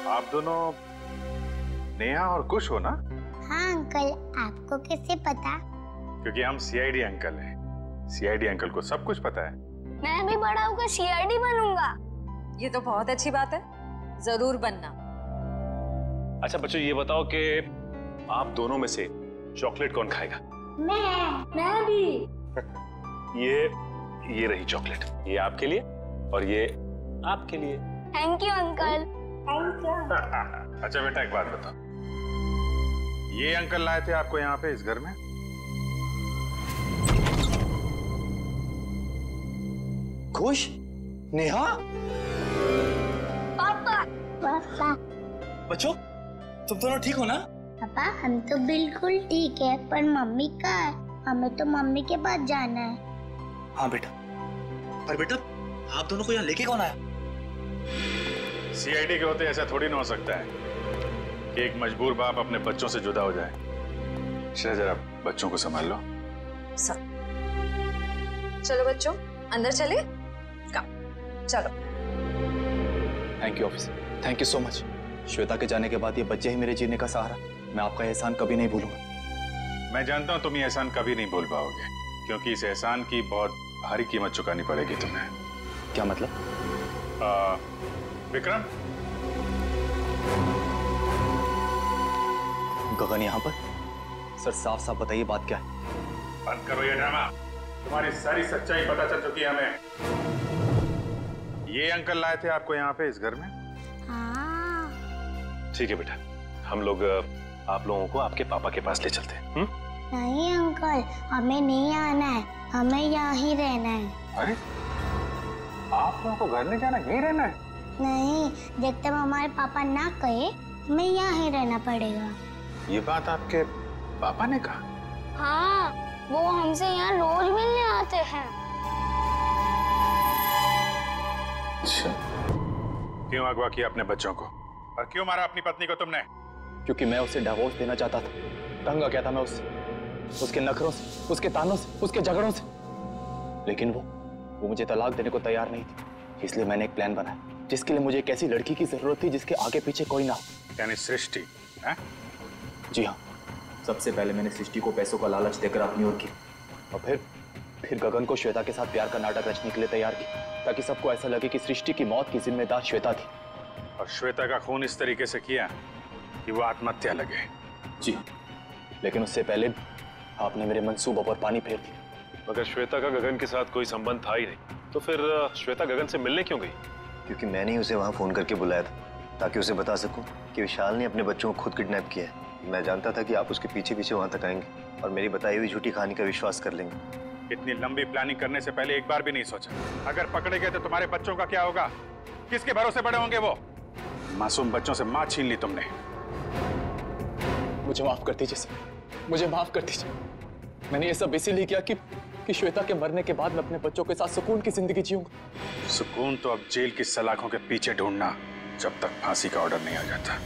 आप दोनों नेहा और कुश हो ना? हाँ अंकल, आपको कैसे पता? क्योंकि हम सीआईडी अंकल हैं। सीआईडी अंकल को सब कुछ पता है। मैं भी बड़ा होकर सीआईडी बनूंगा। ये तो बहुत अच्छी बात है, जरूर बनना। अच्छा बच्चों ये बताओ कि आप दोनों में से चॉकलेट कौन खाएगा? मैं भी। ये रही चॉकलेट, ये आपके लिए और ये आपके लिए। Thank you uncle. अच्छा बेटा एक बात बताओ, ये अंकल लाए थे आपको यहाँ पे इस घर में? खुश? नेहा? पापा। पापा। बच्चों तुम दोनों ठीक हो ना? पापा हम तो बिल्कुल ठीक है, पर मम्मी कहाँ है? हमें तो मम्मी के पास जाना है। हाँ बेटा, पर बेटा आप दोनों को यहाँ लेके कौन आया? सीआईडी के होते ऐसा थोड़ी ना हो सकता है कि एक मजबूर बाप अपने बच्चों से जुदा हो जाए। जरा बच्चों को संभाल लो। चलो बच्चों अंदर चले। चलो। Thank you officer, thank you so much. Shweta के जाने के बाद ये बच्चे ही मेरे जीने का सहारा। मैं आपका एहसान कभी नहीं भूलूंगा। मैं जानता हूँ तुम ये एहसान कभी नहीं भूल पाओगे, क्योंकि इस एहसान की बहुत भारी कीमत चुकानी पड़ेगी तुम्हें। क्या मतलब? विक्रम, गगन यहाँ पर? सर साफ साफ बताइए बात क्या है? बंद करो ये ड्रामा। तुम्हारी सारी सच्चाई पता चल चुकी है हमें। ये अंकल लाए थे आपको यहाँ पे इस घर में? ठीक है बेटा, हम लोग आप लोगों को आपके पापा के पास ले चलते हैं। नहीं अंकल, हमें नहीं आना है, हमें यहाँ ही रहना है। अरे आप लोगों को घर नहीं जाना, यहीं रहना है? नहीं, जब तक हमारे पापा ना कहे हमें यहाँ ही रहना पड़ेगा। ये बात आपके पापा ने कहा? हाँ, वो हमसे यहाँ रोज मिलने आते हैं। अच्छा, क्यों अगवा किया अपने बच्चों को और क्यों मारा अपनी पत्नी को तुमने? क्योंकि मैं उसे डिवोर्स देना चाहता था। तंग आ गया था मैं उससे, उसके नखरों से, उसके तानों से, उसके झगड़ों से। लेकिन वो मुझे तलाक देने को तैयार नहीं थी। इसलिए मैंने एक प्लान बनाया जिसके लिए मुझे एक ऐसी लड़की की जरूरत थी जिसके आगे पीछे कोई ना हो। यानी सृष्टि है? जी हाँ, सबसे पहले मैंने सृष्टि को पैसों का लालच देकर अपनी ओर की, और फिर गगन को श्वेता के साथ प्यार का नाटक रचने के लिए तैयार किया, ताकि सबको ऐसा लगे कि सृष्टि की मौत की जिम्मेदार श्वेता थी। और श्वेता का खून इस तरीके से किया कि वो आत्महत्या लगे। जी, लेकिन उससे पहले आपने मेरे मंसूबों पर पानी फेर दिया। मगर श्वेता का गगन के साथ कोई संबंध था ही नहीं, तो फिर श्वेता गगन से मिलने क्यों गई? क्योंकि मैंने ही उसे वहाँ फोन करके बुलाया था, ताकि उसे बता सकूं कि विशाल ने अपने बच्चों को खुद किडनैप किया है। मैं जानता था कि आप उसके पीछे पीछे वहाँ तक आएंगे और मेरी बताई हुई झूठी कहानी का विश्वास कर लेंगे। इतनी लंबी प्लानिंग करने से पहले एक बार भी नहीं सोचा, अगर पकड़े गए तो तुम्हारे बच्चों का क्या होगा? किसके भरोसे बड़े होंगे वो? मासूम बच्चों से माँ छीन ली तुमने। मुझे माफ कर दीजिए सर, मुझे माफ कर दीजिए। मैंने ये सब इसीलिए किया कि श्वेता के मरने के बाद मैं अपने बच्चों के साथ सुकून की जिंदगी जीऊंगा। सुकून तो अब जेल की सलाखों के पीछे ढूंढना, जब तक फांसी का ऑर्डर नहीं आ जाता।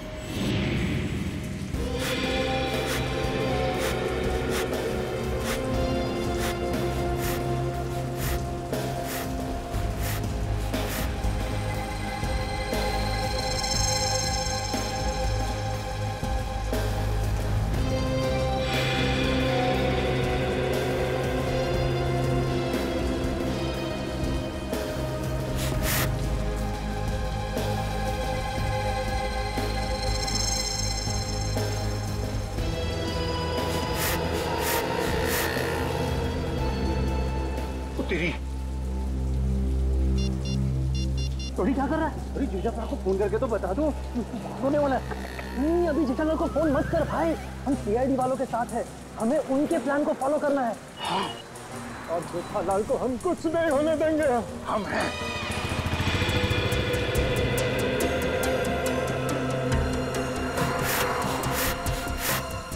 तेरी थोड़ी क्या कर रहा है? अरे जेठालाल को फोन करके तो बता दो, होने वाला है। नहीं, अभी जेठालाल को फोन मत कर भाई, हम सीआईडी वालों के साथ है, हमें उनके प्लान को फॉलो करना है। हाँ। और जेठालाल को हम कुछ नहीं होने देंगे। हम हैं।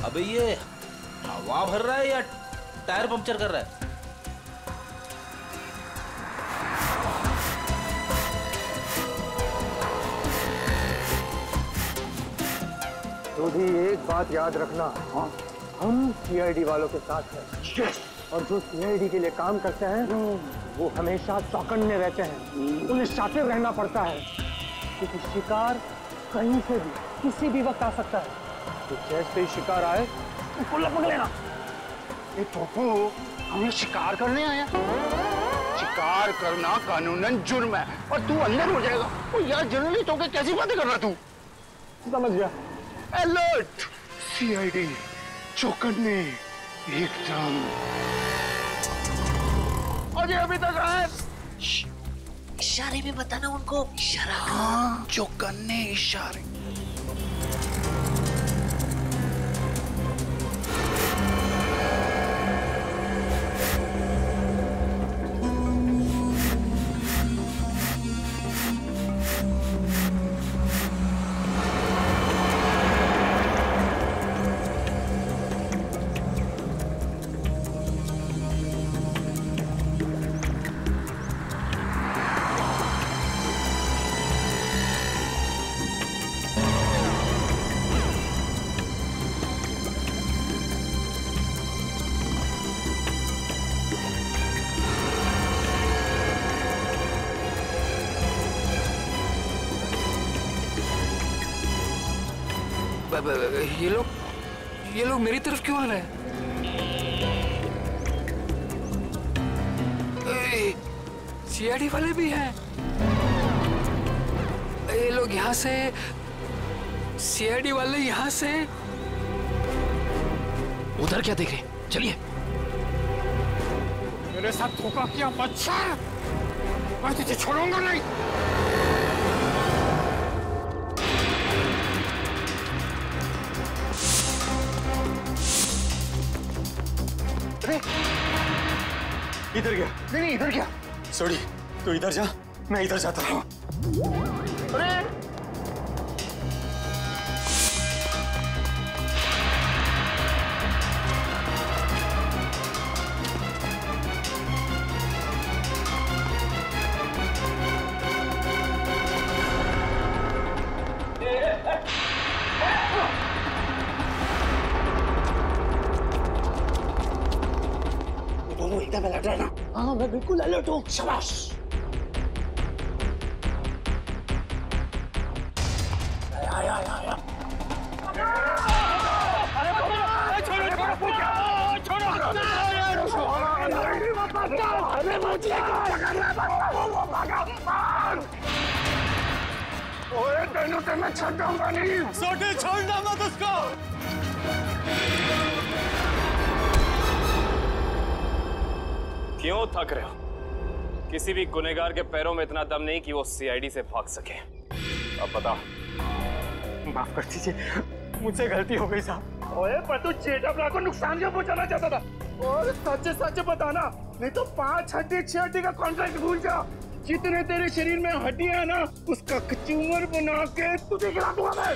अबे ये हवा भर रहा है या टायर पंक्चर कर रहा है? तो भी एक बात याद रखना, हाँ? हम सीआईडी वालों के साथ हैं। यस। और जो सीआईडी के लिए काम करते हैं वो हमेशा चौकन्ने रहते हैं, उन्हें शातिर रहना पड़ता है क्योंकि शिकार कहीं से भी किसी भी वक्त आ सकता है। तो जैसे ही शिकार आए उसको लपक लेना। ए पोपो, हमें शिकार करने आया? शिकार करना कानूनन जुर्म है और तू अंदर हो जाएगा। ओ यार जर्नलिस्ट होकर कैसी बातें कर रहा तू? समझ गया। अलर्ट, सीआईडी, चौकन्ने, एकदम। अजय अभी तक आए। इशारे में बताना उनको, इशारा। हाँ, चौकन्ने इशारे। ये लोग मेरी तरफ क्यों आ रहे हैं? सीआईडी वाले भी हैं। ये लोग यहाँ से, सीआईडी वाले यहाँ से। उधर क्या देख रहे हैं? चलिए। मेरे साथ धोखा किया बच्चा, मैं तुझे छोड़ूंगा नहीं। इधर गया? नहीं इधर क्या? सॉरी, तू इधर जा, मैं इधर जाता हूँ। अरे दोनों एकदम अलर्ट रहना। हाँ, मैं बिल्कुल अलर्ट हूँ। शाबाश। मैं छोड़ूंगा नहीं। सोटे छोड़ना मत उसको। क्यों थक रहे हो? किसी भी गुनहगार के पैरों में इतना दम नहीं कि वो सीआईडी से भाग सके। अब बता। माफ कर दीजिए, मुझसे गलती हो गई साहब। ओए पर तू जेठालाल को नुकसान क्यों पहुंचाना चाहता था? और सच सच बताना, नहीं तो 5 हड्डी 6 हड्डी का कॉन्ट्रैक्ट भूल जा। जितने तेरे शरीर में हड्डियां ना, उसका कचूमर बना के तुझे खिला दूंगा मैं।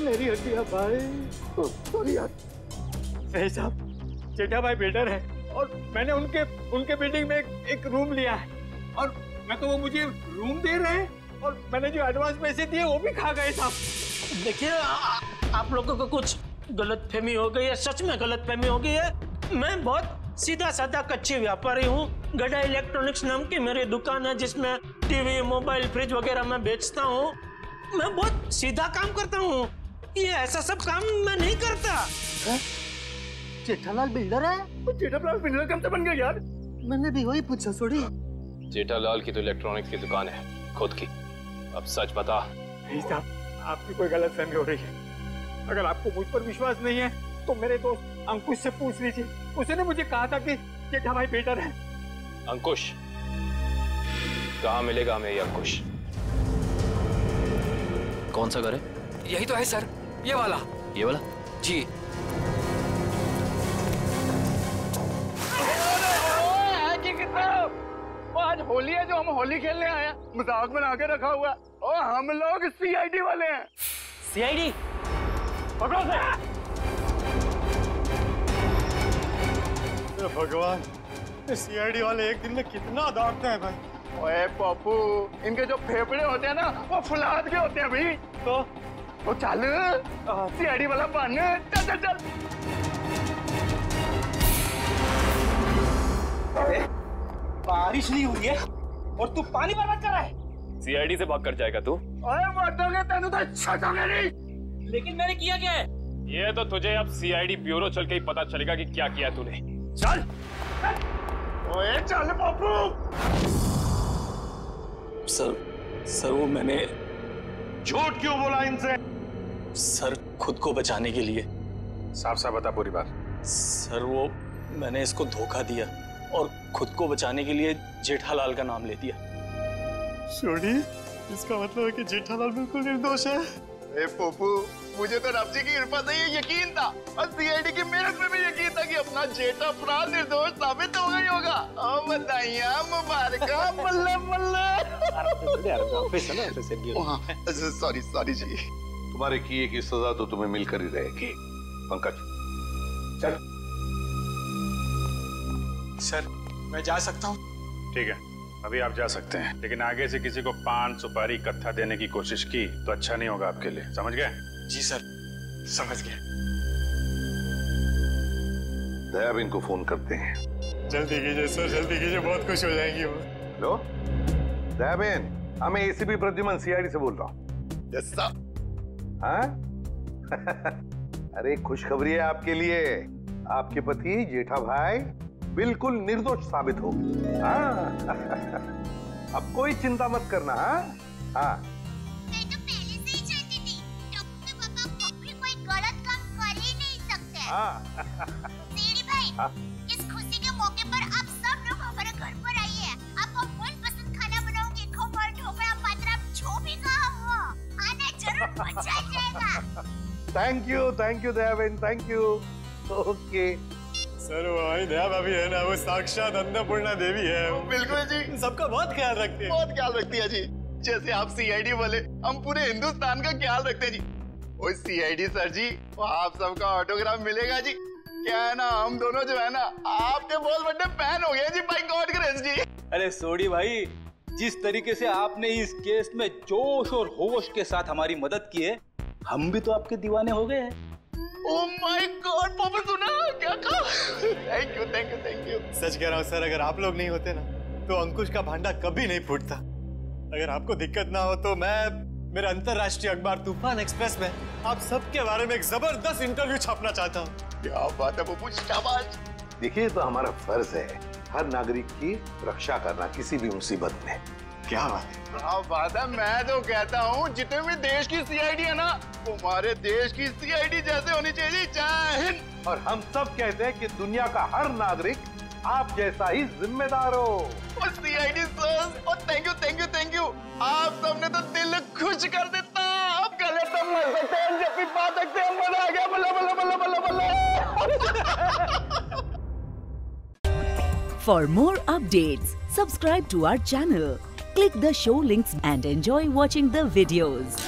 मेरी हड्डियां भाई। सॉरी यार। सही साहब, जेठा भाई बिल्डर है और मैंने उनके बिल्डिंग में एक रूम लिया है और मैं तो वो मुझे रूम दे रहे हैं और मैंने जो एडवांस पैसे दिए वो भी खा गए साहब। देखिए, आप लोगों को कुछ गलतफहमी हो गई है, सच में गलतफहमी हो गई है। मैं बहुत सीधा साधा कच्ची व्यापारी हूँ। गड़ा इलेक्ट्रॉनिक्स नाम की मेरी दुकान है जिसमें टीवी, मोबाइल, फ्रिज वगैरह मैं बेचता हूँ। मैं बहुत सीधा काम करता हूँ, ये ऐसा सब काम मैं नहीं करता। जेठालाल बिल्डर है? तो जेठालाल बिल्डर कब से बन गया यार? मैंने भी वही पूछा। सॉरी। जेठालाल की तो इलेक्ट्रॉनिक्स की दुकान है खुद की। अब सच बता। नहीं साहब, आपकी कोई गलतफहमी हो रही है। अगर आपको मुझ पर विश्वास नहीं है तो मेरे दोस्त अंकुश से पूछ लीजिए। उसने मुझे कहा था कि जेठा भाई बिल्डर है। अंकुश, कहाँ मिलेगा हमें ये अंकुश? कौन सा घर है? यही तो है सर, ये वाला। ये वाला? जी। आज होली है, जो हम होली खेलने आए हैं, मजाक बना के रखा हुआ है। और हम लोग सीआईडी वाले हैं। सीआईडी? पकड़ो से। भगवान, सीआईडी वाले एक दिन में कितना दौड़ते हैं भाई। ओए पप्पू, इनके जो फेफड़े होते हैं ना, वो फुलाद के होते हैं भाई। तो चल सीआईडी वाला बन, चल चल चल। बारिश नहीं हुई है और तू पानी बर्बाद कर रहा है। सीआईडी से भाग कर जाएगा तू? ओए मर्दोगे तेनू तो छटोगे नहीं। लेकिन मैंने किया क्या है? ये तो तुझे अब सीआईडी ब्यूरो चल के ही पता चलेगा कि क्या किया तूने। चल। ओए चल पप्पू। सर वो मैंने झूठ क्यों बोला इनसे? सर खुद को बचाने के लिए। साफ साफ बता पूरी बात। सर वो मैंने इसको धोखा दिया और खुद को बचाने के लिए जेठालाल का नाम ले दिया। सोनी, इसका मतलब है कि जेठालाल बिल्कुल निर्दोष है। ए पप्पू, मुझे तो रब जी की कृपा से ये यकीन था और सीआईडी की मेहनत में भी यकीन था कि अपना जेठा अपराध निर्दोष साबित होगा ही होगा। बधाइयां मुबारका, बल्ले बल्ले। सॉरी जी। तुम्हारे किए की सजा तो तुम्हें मिलकर ही रहेगी। पंकज चल। सर मैं जा सकता हूँ? ठीक है, अभी आप जा सकते हैं, लेकिन आगे से किसी को पान सुपारी कत्था देने की कोशिश की तो अच्छा नहीं होगा आपके लिए, समझ गए? जी सर, समझ गए। दयाबेन को फोन करते हैं। जल्दी कीजिए सर, जल्दी कीजिए, बहुत खुश हो जाएंगी वो। हेलो दयाबेन, मैं एसीपी प्रद्युमन सीआईडी से बोल रहा हूँ। Yes sir. हाँ? अरे खुशखबरी है आपके लिए, आपके पति जेठा भाई बिल्कुल निर्दोष साबित हो गए। हाँ? अब कोई चिंता मत करना। हाँ मैं तो पहले से ही जानती थी, टप्पू के पापा कभी कोई गलत काम कर ही नहीं सकते। सीआईडी भाई, इस खुशी के मौके पर आप सब लोग हमारे घर पर आइए। आपको मनपसंद खाना बनाऊंगी, खमण, ढोकला, पात्रा, जो भी कहा हो, आना जरूर, मजा आ जाएगा। Thank you Dayaben, thank you. Okay sir वो हमारी दया भाभी है ना, वो साक्षात अन्नपूर्णा देवी है। बिल्कुल जी, सबका बहुत ख्याल रखती है। बहुत ख्याल रखती है जी। जैसे आप सीआईडी वाले, हम पूरे हिंदुस्तान का ख्याल रखते हैं जी। ओए सीआईडी सर जी, आप सबका ऑटोग्राफ मिलेगा जी। क्या है ना, हम दोनों जो है ना, आपके बहुत बड़े फैन हो गए जी, बाय गॉड ग्रेस जी। अरे सोडी भाई, जिस तरीके से आपने इस केस में जोश और होश के साथ हमारी मदद की है, हम भी तो आपके दीवाने हो गए हैं। ओह माय गॉड, पापा सुना क्या कहा? Thank you. सच कह रहा हूँ सर, अगर आप लोग नहीं होते ना तो अंकुश का भांडा कभी नहीं फूटता। अगर आपको दिक्कत ना हो तो मैं मेरे अंतरराष्ट्रीय अखबार तूफान एक्सप्रेस में आप सबके बारे में एक जबरदस्त इंटरव्यू छापना चाहता हूँ। क्या बात है पप्पू, शाबाश। देखिए, तो हमारा फर्ज है हर नागरिक की रक्षा करना किसी भी मुसीबत में। क्या बात है। मैं तो कहता हूँ जितने भी देश की सीआईडी है ना, वो हमारे देश की सीआईडी जैसे होनी चाहिए। जय हिंद। और हम सब कहते हैं कि दुनिया का हर नागरिक आप जैसा ही जिम्मेदार हो। सीआईडी सर, और थैंक यू। आप सबने तो दिल खुश कर देता। अब गले तो मर सकते हैं, जब भी पा सकते हैं, मजा आ गया। बल्ला। For more updates, subscribe to our channel, click the show links and enjoy watching the videos.